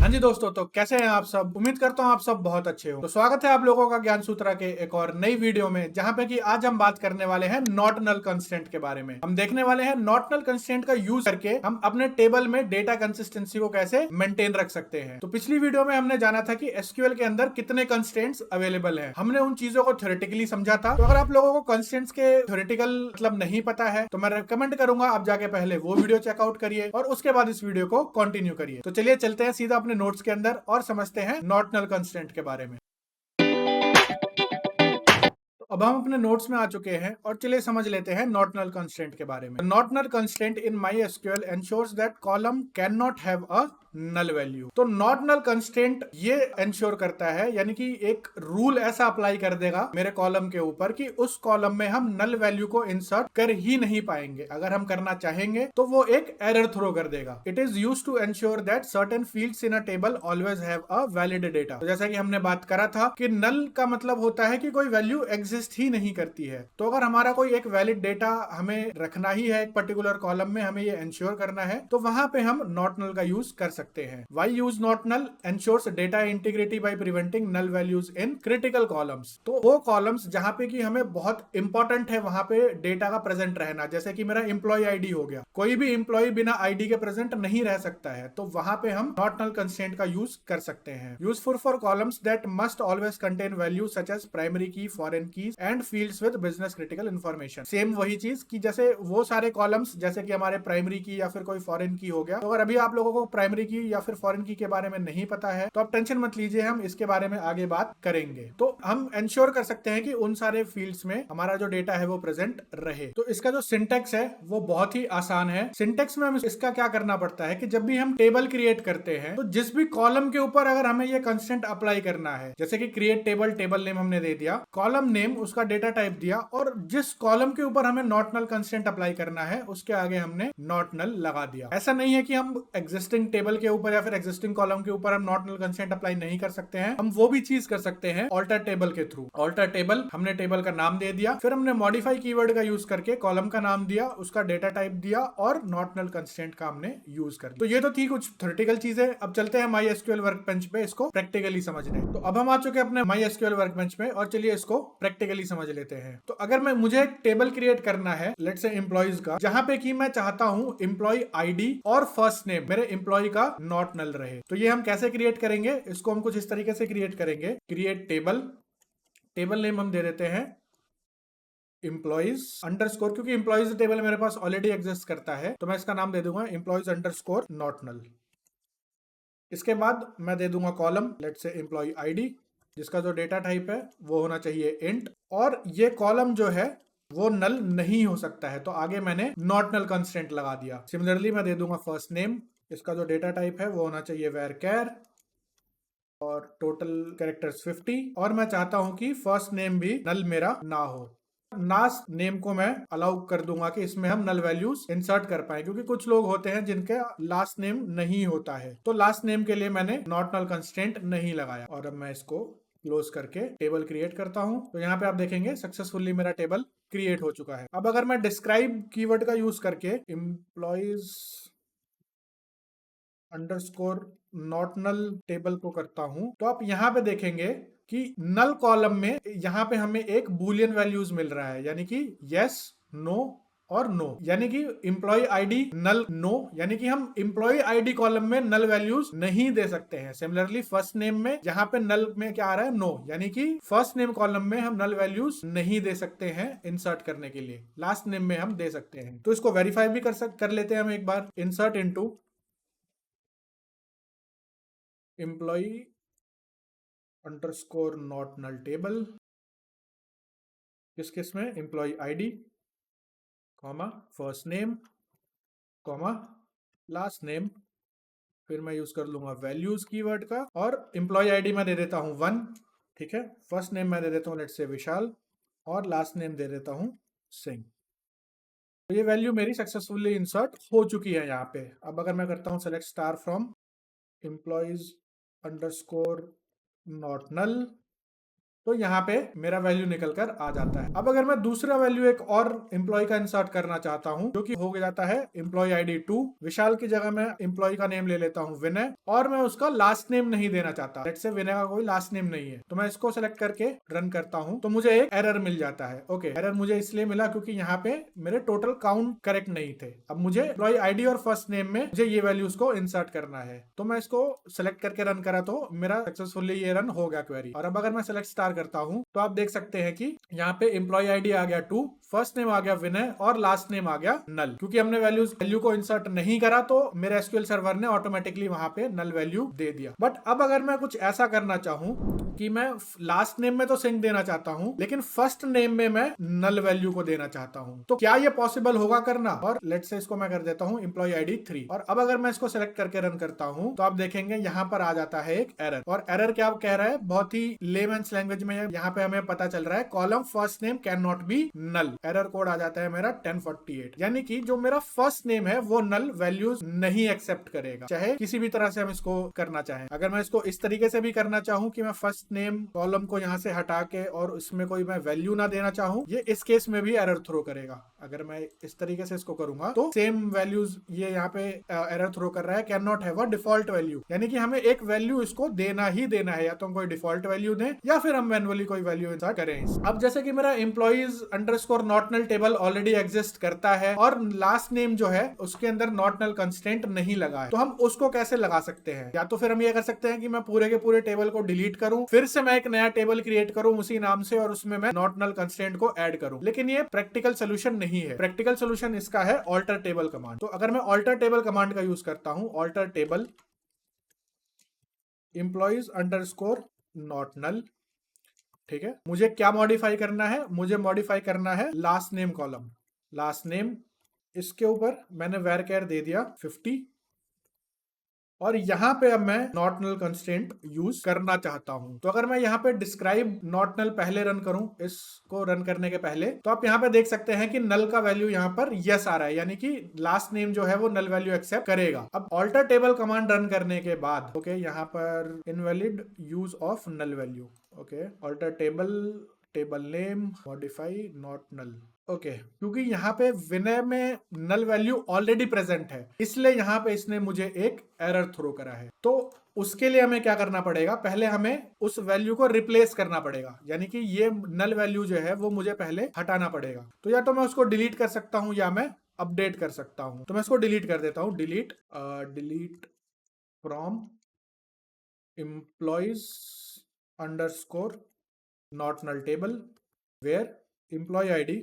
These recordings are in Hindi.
हाँ जी दोस्तों, तो कैसे हैं आप सब। उम्मीद करता हूँ आप सब बहुत अच्छे हो। तो स्वागत है आप लोगों का ज्ञान सूत्रा के एक और नई वीडियो में, जहाँ पे कि आज हम बात करने वाले हैं नॉट नल कंस्टेंट के बारे में। हम देखने वाले हैं नॉट नल कंस्टेंट का यूज करके हम अपने टेबल में डेटा कंसिस्टेंसी को कैसे मेंटेन रख सकते हैं। तो पिछली वीडियो में हमने जाना था कि एसक्यूएल के अंदर कितने कंस्टेंट्स अवेलेबल है। हमने उन चीजों को थ्योरेटिकली समझा था। तो अगर आप लोगों को कंस्टेंट्स के थ्योरेटिकल मतलब नहीं पता है तो मैं रिकमेंड करूंगा आप जाके पहले वो वीडियो चेकआउट करिए और उसके बाद इस वीडियो को कंटिन्यू करिए। तो चलिए चलते हैं सीधा अपने नोट्स के अंदर और समझते हैं नॉट नल कंस्टेंट के बारे में। तो अब हम अपने नोट्स में आ चुके हैं और चलिए समझ लेते हैं नॉट नल कंस्टेंट के बारे में। Not null constant in my SQL ensures that column can not have a null value. तो नॉट नल कंस्टेंट ये एंश्योर करता है, यानी कि एक रूल ऐसा अप्लाई कर देगा मेरे कॉलम के ऊपर कि उस कॉलम में हम नल वैल्यू को इंसर्ट कर ही नहीं पाएंगे। अगर हम करना चाहेंगे तो वो एक एरर थ्रो कर देगा। It is use to ensure that certain fields in a table always have a valid data. तो जैसा कि हमने बात करा था कि नल का मतलब होता है कि कोई वैल्यू एग्जिस्ट ही नहीं करती है। तो अगर हमारा कोई एक वैलिड डेटा हमें रखना ही है एक पर्टिकुलर कॉलम में, हमें ये एंश्योर करना है, तो वहां पे हम नॉट नल का यूज कर सकते हैं। Why use not null ensures data integrity by preventing null values in critical columns. तो वो कॉलम्स जहां पे कि हमें बहुत इंपॉर्टेंट है वहां पे डेटा का प्रेजेंट रहना, जैसे कि मेरा एम्प्लॉय आईडी हो गया। कोई भी एम्प्लॉय बिना आईडी के प्रेजेंट नहीं रह सकता है, तो वहां पे हम नॉट नल कंस्ट्रेंट का यूज कर सकते हैं। Useful for columns that must always contain value such as primary key, foreign keys and fields with business critical information. Same वही चीज कि जैसे वो सारे कॉलम्स जैसे कि हमारे प्राइमरी की या फिर कोई फॉरेन की हो गया। तो अगर अभी आप लोगों को प्राइमरी की या फिर फॉरेन की के बारे में नहीं पता है तो आप टेंशन मत लीजिए, हम इसके बारे में आगे बात करेंगे। तो हम इंश्योर कर सकते हैं कि उन सारे फील्ड्स में हमारा जो डेटा है वो प्रेजेंट रहे। तो इसका जो सिंटेक्स है वो बहुत ही आसान है। सिंटेक्स में हम इसका क्या करना पड़ता है कि जब भी हम टेबल क्रिएट करते हैं तो जिस भी कॉलम के ऊपर अगर हमें ये कंस्टेंट अप्लाई करना है, जैसे कि क्रिएट टेबल, टेबल नेम हमने दे दिया, कॉलम नेम उसका डेटा टाइप दिया, और जिस कॉलम के ऊपर हमें नॉट नल कंस्टेंट अप्लाई करना है उसके आगे हमने नॉट नल लगा दिया। ऐसा नहीं है कि हम एग्जिस्टिंग टेबल के ऊपर या फिर एग्जिस्टिंग कॉलम के ऊपर हम नॉट नल कंस्टेंट अप्लाई नहीं कर सकते हैं। हम वो भी चीज कर सकते हैं ऑल्टर टेबल के थ्रू। ऑल्टर टेबल, हमने टेबल का नाम दे दिया, फिर हमने मॉडिफाई कीवर्ड का यूज करके कॉलम का नाम दिया, उसका डेटा टाइप दिया और नॉट नल कंस्टेंट का हमने यूज कर दिया। तो ये तो थी कुछ थ्योरेटिकल चीजें। अब चलते हैं माई एसक्यूएल वर्कबेंच पे इसको प्रैक्टिकली समझने। तो अब हम आ चुके हैं अपने माई एसक्यूएल वर्कबेंच में और चलिए इसको प्रैक्टिकली समझ लेते हैं। तो अगर मुझे एक टेबल क्रिएट करना है लेट्स से एम्प्लॉइज का, जहां पे कि मैं चाहता हूं एम्प्लॉय आईडी और फर्स्ट नेम मेरे एम्प्लॉय का नॉट नल रहे, तो ये हम कैसे क्रिएट करेंगे? इसको हम कुछ इस तरीके से क्रिएट करेंगे। क्रिएट टेबल, टेबल नेम हम दे देते हैं एम्प्लॉइज अंडरस्कोर, क्योंकि एम्प्लॉइज टेबल मेरे पास ऑलरेडी एग्जिस्ट करता है तो मैं इसका नाम दे दूंगा एम्प्लॉइज अंडरस्कोर नॉट नल। इसके बाद मैं दे दूंगा column let's say employee ID, जिसका जो डेटा टाइप है वो होना चाहिए इंट, और ये कॉलम जो है वो नल नहीं हो सकता है, तो आगे मैंने नॉट नल कंस्टेंट लगा दिया। सिमिलरली मैं दे दूंगा फर्स्ट नेम, इसका जो डेटा टाइप है वो होना चाहिए वेर कैर और टोटल कैरेक्टर्स 50, और मैं चाहता हूं कि फर्स्ट नेम भी नल मेरा ना हो। लास्ट नेम को मैं अलाउ कर दूंगा कि इसमें हम नल वैल्यूज इंसर्ट कर पाए, क्योंकि कुछ लोग होते हैं जिनके लास्ट नेम नहीं होता है, तो लास्ट नेम के लिए मैंने नॉट नल कंस्टेंट नहीं लगाया। और अब मैं इसको क्लोज करके टेबल क्रिएट करता हूं, तो यहाँ पे आप देखेंगे सक्सेसफुली मेरा टेबल क्रिएट हो चुका है। अब अगर मैं डिस्क्राइब कीवर्ड का यूज करके employees underscore not null table को करता हूं, तो आप यहां पे देखेंगे कि नल कॉलम में यहां पे हमें एक बूलियन वैल्यूज मिल रहा है, यानी कि यस, नो और नो, यानी कि एम्प्लॉय आईडी नल नो, यानी कि हम एम्प्लॉय आईडी कॉलम में नल वैल्यूज नहीं दे सकते हैं। सिमिलरली फर्स्ट नेम में जहां पे नल में क्या आ रहा है नो, यानी कि फर्स्ट नेम कॉलम में हम नल वैल्यूज नहीं दे सकते हैं इंसर्ट करने के लिए, लास्ट नेम में हम दे सकते हैं। तो इसको वेरीफाई भी कर लेते हैं हम एक बार। Insert into employee underscore not null table, किस किस में? Employee ID comma first name comma last name, फिर मैं यूज कर लूंगा वैल्यूज कीवर्ड का, और एम्प्लॉय आईडी मैं दे देता हूं 1, ठीक है। फर्स्ट नेम मैं दे देता हूं लेट्स से विशाल, और लास्ट नेम दे देता हूं सिंह। तो ये वैल्यू मेरी सक्सेसफुली इंसर्ट हो चुकी है यहाँ पे। अब अगर मैं करता हूँ select star from employees underscore not null, तो यहाँ पे मेरा वैल्यू निकल कर आ जाता है। अब अगर मैं दूसरा वैल्यू एक और एम्प्लॉय का इंसर्ट करना चाहता हूँ, जो कि हो जाता है एम्प्लॉय आईडी 2, विशाल की जगह मैं एम्प्लॉय का नेम ले लेता हूँ विनय, और मैं उसका लास्ट नेम नहीं देना चाहता, लेट्स से विनय का कोई लास्ट नेम नहीं है, तो मैं इसको सेलेक्ट करके रन करता हूँ तो मुझे एक एरर मिल जाता है। ओके, एरर मुझे इसलिए मिला क्योंकि यहाँ पे मेरे टोटल काउंट करेक्ट नहीं थे। अब मुझे एम्प्लॉय आईडी और फर्स्ट नेम में मुझे ये वैल्यूज को इंसर्ट करना है, तो मैं इसको सेलेक्ट करके रन करा तो मेरा सक्सेसफुली ये रन हो गया क्वेरी। और अब अगर मैं सेलेक्ट स्टार करता हूँ तो आप देख सकते हैं कि यहाँ पे एम्प्लॉय आईडी आ गया 2, फर्स्ट नेम आ गया विनय और लास्ट नेम आ गया नल। क्योंकि हमने वैल्यू को इंसर्ट नहीं करा तो मेरे एसक्यूएल सर्वर ने ऑटोमेटिकली वहां पे नल वैल्यू दे दिया। बट अब अगर मैं कुछ ऐसा करना चाहूँ कि मैं लास्ट नेम में तो सिंक देना चाहता हूँ लेकिन फर्स्ट नेम में मैं नल वैल्यू को देना चाहता हूँ, तो क्या ये पॉसिबल होगा करना? और लेट्स से इसको मैं कर देता हूँ एम्प्लॉय आईडी 3, और अब अगर मैं इसको सेलेक्ट करके रन करता हूँ तो आप देखेंगे यहाँ पर आ जाता है एक एरर। और एरर क्या कह रहा है? बहुत ही लेमैन्स लैंग्वेज में यहाँ पे हमें पता चल रहा है column first name can not be null. Error code आ जाता है मेरा 1048, यानी कि जो मेरा फर्स्ट नेम है वो नल वैल्यूज नहीं एक्सेप्ट करेगा, चाहे किसी भी तरह से हम इसको करना चाहें। अगर मैं इसको इस तरीके से भी करना चाहूँ कि मैं फर्स्ट नेम कॉलम को यहाँ से हटा के और इसमें कोई मैं वैल्यू ना देना चाहूँ, ये इस केस में भी एरर थ्रो करेगा। अगर मैं इस तरीके से इसको करूंगा तो सेम वैल्यूज ये यहाँ पे एरर थ्रो कर रहा है, can not have a default value, यानी कि हमें एक वैल्यू इसको देना ही देना है, या तो हम कोई डिफॉल्ट वैल्यू दें या फिर हम मैनुअली कोई वैल्यू इंसर्ट करें। अब जैसे कि मेरा employees underscore not null table already exist करता है और लास्ट नेम जो है उसके अंदर नॉट नल कंस्ट्रेंट नहीं लगा है, तो हम उसको कैसे लगा सकते हैं? या तो फिर हम ये कर सकते हैं कि मैं पूरे के पूरे टेबल को डिलीट करूं, फिर से मैं एक नया टेबल क्रिएट करूं उसी नाम से और उसमें मैं नॉट नल कंस्ट्रेंट को ऐड करूं, लेकिन ये प्रैक्टिकल सोल्यूशन नहीं है। प्रैक्टिकल सोल्यूशन इसका है ऑल्टर टेबल कमांड। तो अगर मैं ऑल्टर टेबल कमांड का यूज करता हूं, alter table employees underscore not null, ठीक है, मुझे क्या मॉडिफाई करना है? मुझे मॉडिफाई करना है last name column. Last name, इसके ऊपर मैंने वैरचर दे दिया 50, और यहां पे अब मैं नॉट नल कंस्ट्रेंट यूज करना चाहता हूं। तो अगर मैं यहाँ पे डिस्क्राइब नॉट नल पहले रन करूं, इसको रन करने के पहले, तो आप यहाँ पे देख सकते हैं कि नल का वैल्यू यहाँ पर यस आ रहा है, यानी कि लास्ट नेम जो है वो नल वैल्यू एक्सेप्ट करेगा। अब ऑल्टर टेबल कमांड रन करने के बाद ओके, यहाँ पर invalid use of null value, okay, alter table name modify not null, okay, क्योंकि यहाँ पे विनय में नल वैल्यू ऑलरेडी प्रेजेंट है इसलिए यहाँ पे इसने मुझे एक एरर थ्रो करा है। तो उसके लिए हमें क्या करना पड़ेगा? पहले हमें उस वैल्यू को रिप्लेस करना पड़ेगा, यानी कि ये नल वैल्यू जो है वो मुझे पहले हटाना पड़ेगा। तो या तो मैं उसको डिलीट कर सकता हूँ या मैं अपडेट कर सकता हूँ। तो मैं इसको डिलीट कर देता हूँ, delete from employees underscore not null table where employee ID.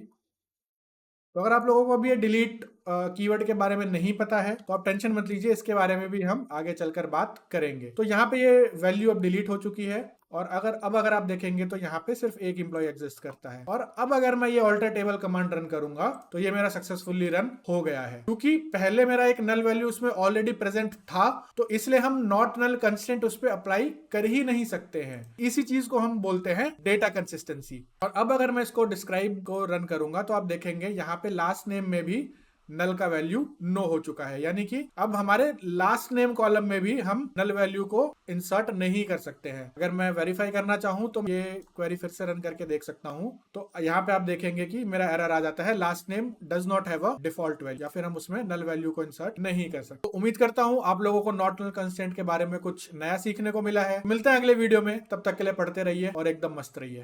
तो अगर आप लोगों को अभी ये डिलीट कीवर्ड के बारे में नहीं पता है तो आप टेंशन मत लीजिए, इसके बारे में भी हम आगे चलकर बात करेंगे। तो यहाँ पे ये वैल्यू अब डिलीट हो चुकी है, और अगर आप देखेंगे तो यहाँ पे सिर्फ एक एम्प्लॉय एग्जिस्ट करता है। और अब अगर मैं ये ऑल्टर टेबल कमांड रन करूंगा तो ये मेरा सक्सेसफुली रन हो गया है, क्योंकि पहले मेरा एक नल वैल्यू उसमें ऑलरेडी प्रेजेंट था, तो इसलिए हम नॉट नल कंस्ट्रेंट उस पर अप्लाई कर ही नहीं सकते हैं। इसी चीज को हम बोलते हैं डेटा कंसिस्टेंसी। और अब अगर मैं इसको डिस्क्राइब को रन करूंगा तो आप देखेंगे यहाँ पे लास्ट नेम में भी नल का वैल्यू नो हो चुका है, यानी कि अब हमारे लास्ट नेम कॉलम में भी हम नल वैल्यू को इंसर्ट नहीं कर सकते हैं। अगर मैं वेरीफाई करना चाहूं तो ये क्वेरी फिर से रन करके देख सकता हूं, तो यहाँ पे आप देखेंगे कि मेरा एरर आ जाता है last name does not have a default value, या फिर हम उसमें नल वैल्यू को इंसर्ट नहीं कर सकते। तो उम्मीद करता हूं आप लोगों को नॉट नल कंस्ट्रेंट के बारे में कुछ नया सीखने को मिला है। मिलते हैं अगले वीडियो में, तब तक के लिए पढ़ते रहिए और एकदम मस्त रहिए।